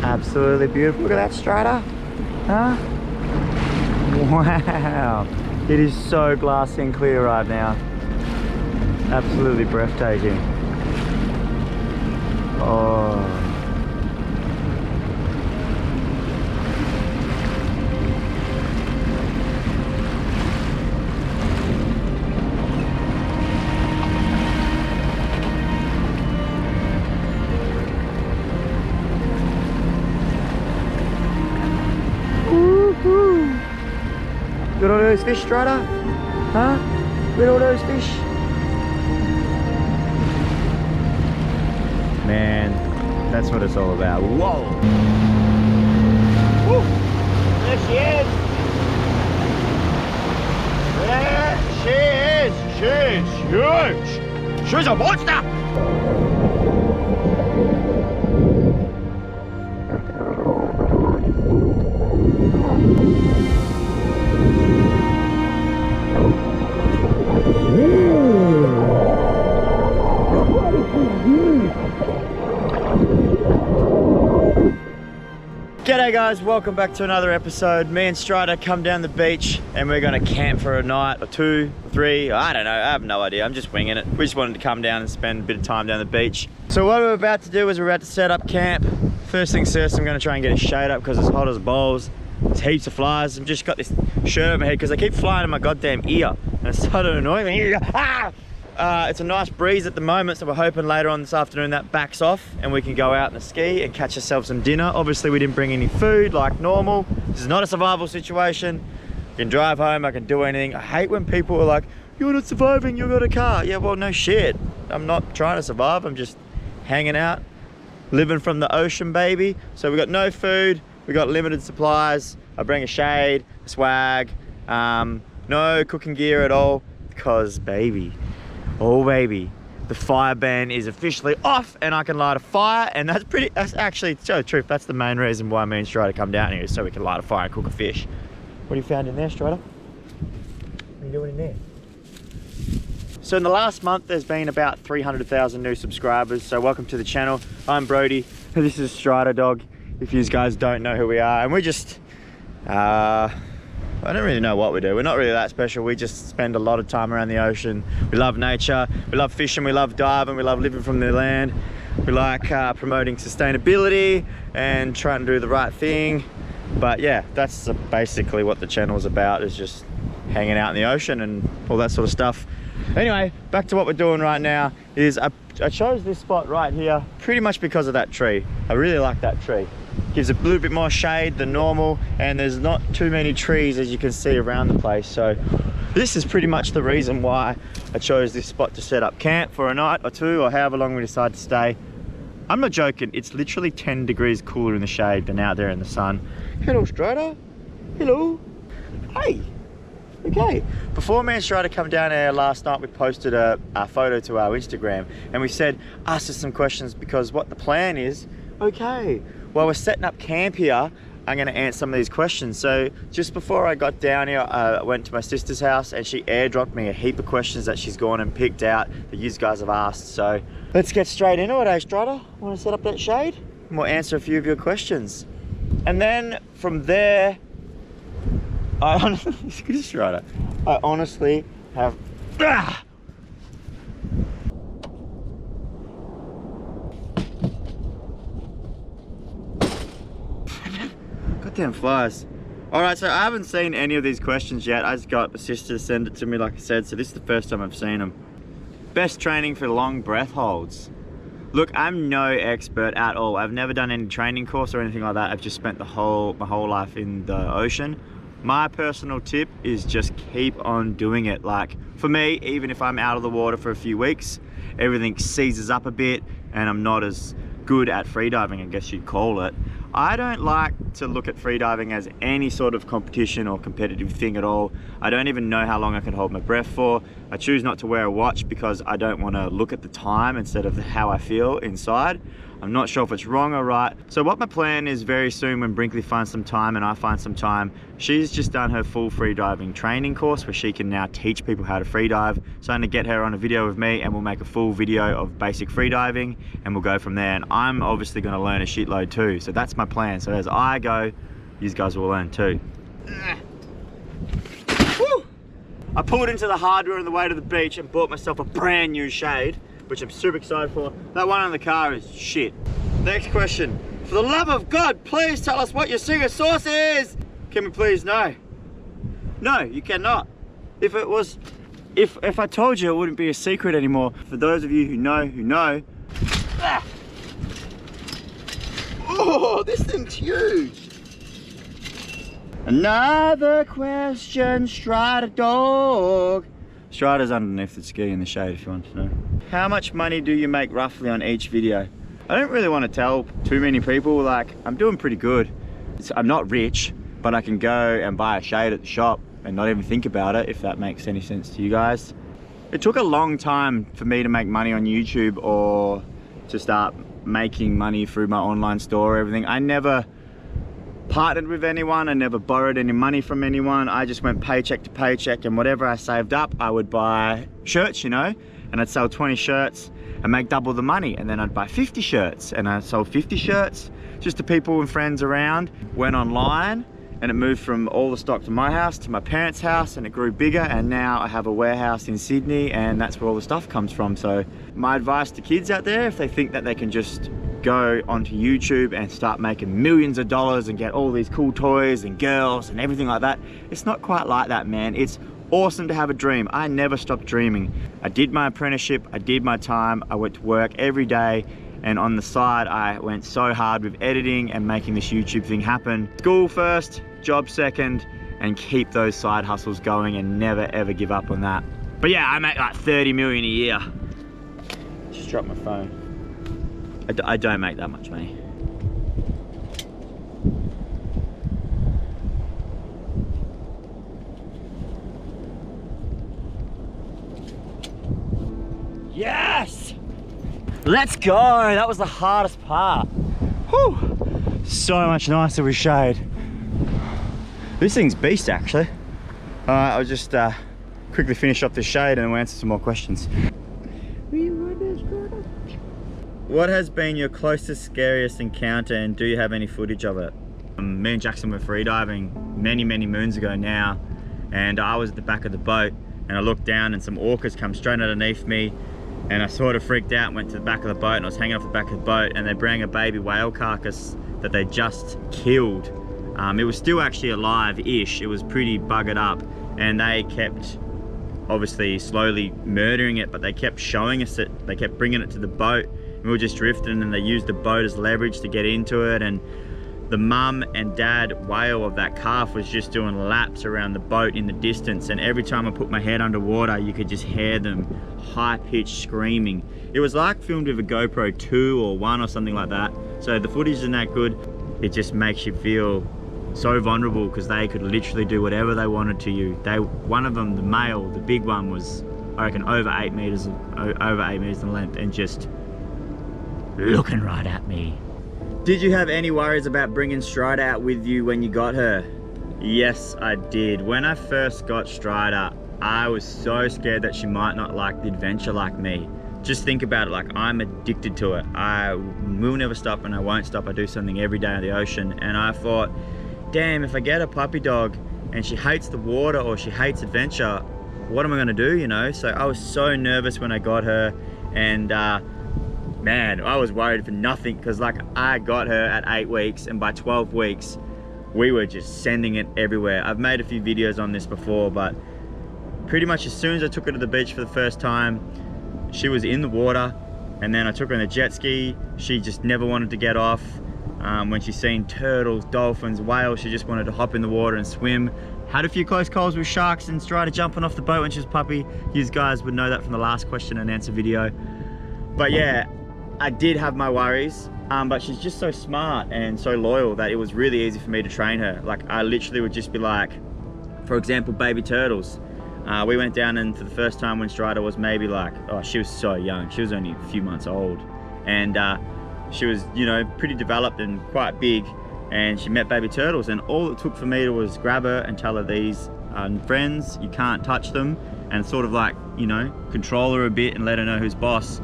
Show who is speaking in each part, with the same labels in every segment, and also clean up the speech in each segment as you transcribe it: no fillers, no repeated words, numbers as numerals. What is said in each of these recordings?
Speaker 1: Absolutely beautiful. Look at that strata. Huh? Wow. It is so glassy and clear right now. Absolutely breathtaking. Oh. Look at all those fish, Strata. Huh? Look at all those fish. Man, that's what it's all about. Whoa! Woo. There she is! There she is! She's huge! She's a monster! G'day guys, welcome back to another episode. Me and Strider come down the beach and we're gonna camp for a night or two, three, I don't know, I have no idea, I'm just winging it. We just wanted to come down and spend a bit of time down the beach. So what we're about to do is we're about to set up camp. First things first, I'm gonna try and get a shade up because it's hot as balls. There's heaps of flies. I've just got this shirt over my head because they keep flying in my goddamn ear and it's starting to annoy me. Ah! It's a nice breeze at the moment, so we're hoping later on this afternoon that backs off and we can go out on the ski and catch ourselves some dinner. Obviously we didn't bring any food like normal. This is not a survival situation. I can drive home, I can do anything. I hate when people are like, you're not surviving, you've got a car. Yeah, well, no shit. I'm not trying to survive, I'm just hanging out, living from the ocean, baby. So we got no food, we got limited supplies. I bring a shade, a swag, no cooking gear at all, because baby, oh baby, the fire ban is officially off and I can light a fire, and that's actually, to tell the truth, that's the main reason why me and Strider come down here, so we can light a fire and cook a fish. What have you found in there, Strider? What are you doing in there? So in the last month, there's been about 300,000 new subscribers, so welcome to the channel. I'm Brodie, and this is Strider Dog, if you guys don't know who we are, and we just, I don't really know what we do. We're not really that special. We just spend a lot of time around the ocean. We love nature, we love fishing, we love diving, we love living from the land. We like promoting sustainability and trying to do the right thing. But yeah, that's basically what the channel is about, is just hanging out in the ocean and all that sort of stuff. Anyway, back to what we're doing right now is I chose this spot right here pretty much because of that tree. I really like that tree. Gives a little bit more shade than normal, and there's not too many trees as you can see around the place. So this is pretty much the reason why I chose this spot to set up camp for a night or two, or however long we decide to stay. I'm not joking, it's literally 10 degrees cooler in the shade than out there in the sun. Hello Strider, hello, hey. Okay, before me and Strider come down here last night, we posted a photo to our Instagram and we said, ask us some questions, because what the plan is, okay, while we're setting up camp here, I'm gonna answer some of these questions. So just before I got down here, I went to my sister's house and she airdropped me a heap of questions that she's gone and picked out that you guys have asked. So let's get straight into it, eh, Strider? Wanna set up that shade? And we'll answer a few of your questions. And then from there, I honestly have, goddamn flies. All right, so I haven't seen any of these questions yet. I just got my sister to send it to me, like I said, so this is the first time I've seen them. Best training for long breath holds. Look, I'm no expert at all. I've never done any training course or anything like that. I've just spent my whole life in the ocean. My personal tip is just keep on doing it. Like for me, even if I'm out of the water for a few weeks, everything seizes up a bit and I'm not as good at freediving, I guess you'd call it. I don't like to look at freediving as any sort of competition or competitive thing at all. I don't even know how long I can hold my breath for. I choose not to wear a watch because I don't want to look at the time instead of how I feel inside. I'm not sure if it's wrong or right. So what my plan is, very soon when Brinkley finds some time and I find some time, she's just done her full freediving training course where she can now teach people how to freedive. So I'm gonna get her on a video with me and we'll make a full video of basic freediving and we'll go from there. And I'm obviously gonna learn a shitload too. So that's my plan. So as I go, you guys will learn too. Woo! I pulled into the hardware on the way to the beach and bought myself a brand new shade, which I'm super excited for. That one in the car is shit. Next question. For the love of God, please tell us what your secret sauce is. Can we please know? No, you cannot. If it was, if I told you, it wouldn't be a secret anymore. For those of you who know, Ah. Oh, this thing's huge. Another question, Strider dog. Strider's underneath the ski in the shade if you want to know. How much money do you make roughly on each video? I don't really want to tell too many people, like I'm doing pretty good. I'm not rich, but I can go and buy a shade at the shop and not even think about it, if that makes any sense to you guys. It took a long time for me to make money on YouTube or to start making money through my online store or everything. I never partnered with anyone, I never borrowed any money from anyone. I just went paycheck to paycheck, and whatever I saved up, I would buy shirts, you know, and I'd sell 20 shirts and make double the money, and then I'd buy 50 shirts and I sold 50 shirts just to people and friends around. Went online and it moved from all the stock to my house to my parents' house, and it grew bigger, and now I have a warehouse in Sydney and that's where all the stuff comes from. So my advice to kids out there, if they think that they can just go onto YouTube and start making millions of dollars and get all these cool toys and girls and everything like that, it's not quite like that, man. It's awesome to have a dream. I never stopped dreaming. I did my apprenticeship, I did my time, I went to work every day, and on the side I went so hard with editing and making this YouTube thing happen. School first, job second, and keep those side hustles going and never ever give up on that. But yeah, I make like 30 million a year. Just dropped my phone. I don't make that much money. Yes! Let's go! That was the hardest part. Whew! So much nicer with shade. This thing's beast, actually. Alright, I'll just quickly finish up this shade and we'll answer some more questions. What has been your closest, scariest encounter, and do you have any footage of it? Me and Jackson were freediving many moons ago now, and I was at the back of the boat and I looked down and some orcas come straight underneath me, and I sort of freaked out and went to the back of the boat, and I was hanging off the back of the boat, and they bring a baby whale carcass that they just killed. It was still actually alive-ish, it was pretty buggered up, and they kept obviously slowly murdering it, but they kept showing us it, they kept bringing it to the boat. We were just drifting and they used the boat as leverage to get into it, and the mum and dad whale of that calf was just doing laps around the boat in the distance, and every time I put my head underwater you could just hear them high-pitched screaming. It was like filmed with a GoPro 2 or 1 or something like that, so the footage isn't that good. It just makes you feel so vulnerable because they could literally do whatever they wanted to you. One of them, the male, the big one, was I reckon over 8 meters in length and just looking right at me. Did you have any worries about bringing Strider out with you when you got her? Yes, I did. When I first got Strider, I was so scared that she might not like the adventure like me. Just think about it, like I'm addicted to it. I will never stop and I won't stop. I do something every day in the ocean, and I thought, damn, if I get a puppy dog and she hates the water or she hates adventure, what am I gonna do, you know? So I was so nervous when I got her, and man, I was worried for nothing, because like I got her at 8 weeks, and by 12 weeks we were just sending it everywhere. I've made a few videos on this before, but pretty much as soon as I took her to the beach for the first time, she was in the water, and then I took her on a jet ski. She just never wanted to get off. When she's seen turtles, dolphins, whales, she just wanted to hop in the water and swim. Had a few close calls with sharks and Strider jumping off the boat when she was a puppy. You guys would know that from the last question and answer video. But yeah, I did have my worries, but she's just so smart and so loyal that it was really easy for me to train her. Like I literally would just be like, for example, baby turtles. We went down, and for the first time when Strider was maybe like, oh, she was so young. She was only a few months old. And she was, you know, pretty developed and quite big. And she met baby turtles. And all it took for me was grab her and tell her, these are friends, you can't touch them. And sort of like, you know, control her a bit and let her know who's boss.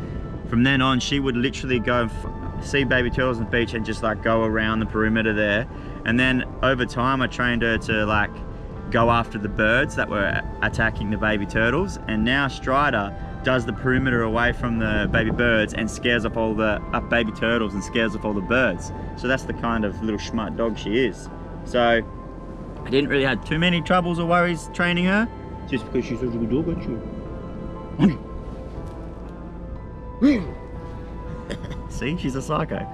Speaker 1: From then on, she would literally go and see baby turtles on the beach and just like go around the perimeter there. And then over time, I trained her to like go after the birds that were attacking the baby turtles. And now Strider does the perimeter away from the baby birds and scares off all the baby turtles and scares off all the birds. So that's the kind of little smart dog she is. So I didn't really have too many troubles or worries training her. Just because she's such a good dog, aren't you? See, she's a psycho.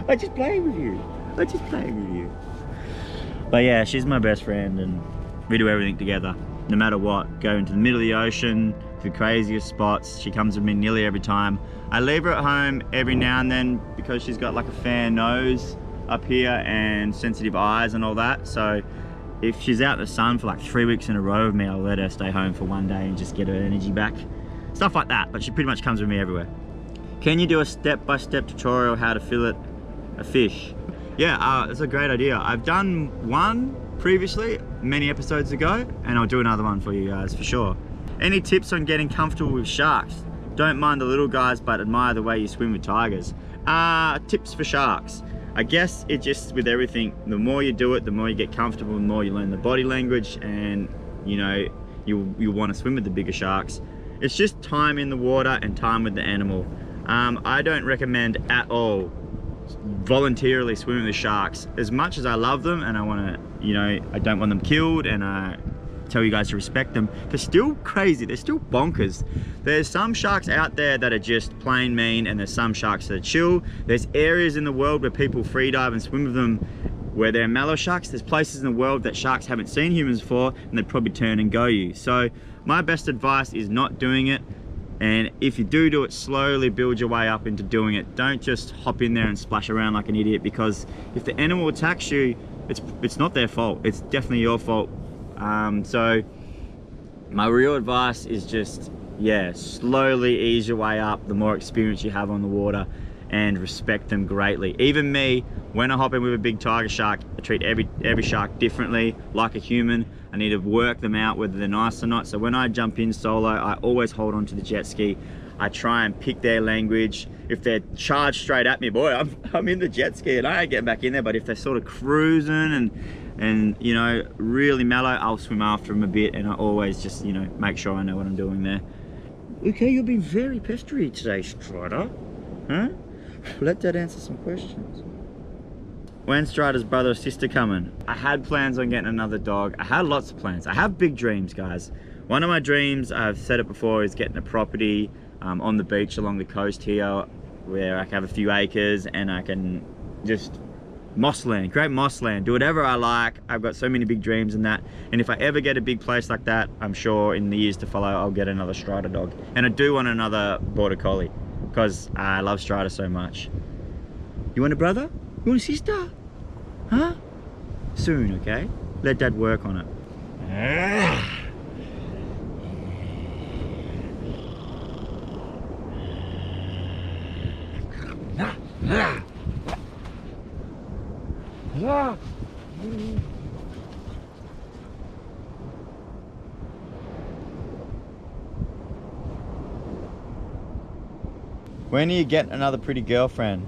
Speaker 1: I just play with you. I just play with you. But yeah, she's my best friend, and we do everything together. No matter what, go into the middle of the ocean, to the craziest spots. She comes with me nearly every time. I leave her at home every now and then because she's got like a fair nose up here and sensitive eyes and all that. So if she's out in the sun for like 3 weeks in a row with me, I'll let her stay home for one day and just get her energy back. Stuff like that, but she pretty much comes with me everywhere. Can you do a step-by-step tutorial how to fillet a fish? Yeah, it's a great idea. I've done one previously, many episodes ago, and I'll do another one for you guys for sure. Any tips on getting comfortable with sharks? Don't mind the little guys, but admire the way you swim with tigers. Tips for sharks. I guess it just, with everything, the more you do it, the more you get comfortable, the more you learn the body language, and you know, you want to swim with the bigger sharks. It's just time in the water and time with the animal. I don't recommend at all voluntarily swimming with sharks. As much as I love them and I want to, you know, I don't want them killed, and I tell you guys to respect them, they're still crazy, they're still bonkers. There's some sharks out there that are just plain mean, and there's some sharks that are chill. There's areas in the world where people free dive and swim with them where they're mallow sharks. There's places in the world that sharks haven't seen humans before, and they'd probably turn and go you. So my best advice is not doing it. And if you do it, slowly build your way up into doing it. Don't just hop in there and splash around like an idiot, because if the animal attacks you, it's not their fault. It's definitely your fault. So my real advice is just, yeah, slowly ease your way up the more experience you have on the water, and respect them greatly. Even me, when I hop in with a big tiger shark, I treat every shark differently, like a human. I need to work them out whether they're nice or not. So when I jump in solo, I always hold on to the jet ski. I try and pick their language. If they're charged straight at me, boy, I'm in the jet ski and I ain't getting back in there. But if they're sort of cruising and you know, really mellow, I'll swim after them a bit, and I always just, you know, make sure I know what I'm doing there. Okay, you've been very pestery today, Strider. Huh? Let Dad answer some questions. When's Strider's brother or sister coming? I had plans on getting another dog. I had lots of plans. I have big dreams, guys. One of my dreams, I've said it before, is getting a property on the beach along the coast here, where I can have a few acres and I can just mossland, create mossland, do whatever I like. I've got so many big dreams in that. And if I ever get a big place like that, I'm sure in the years to follow, I'll get another Strider dog. And I do want another Border Collie, because I love Strider so much. You want a brother? You want a sister? Huh? Soon, okay? Let Dad work on it. When are you getting another pretty girlfriend?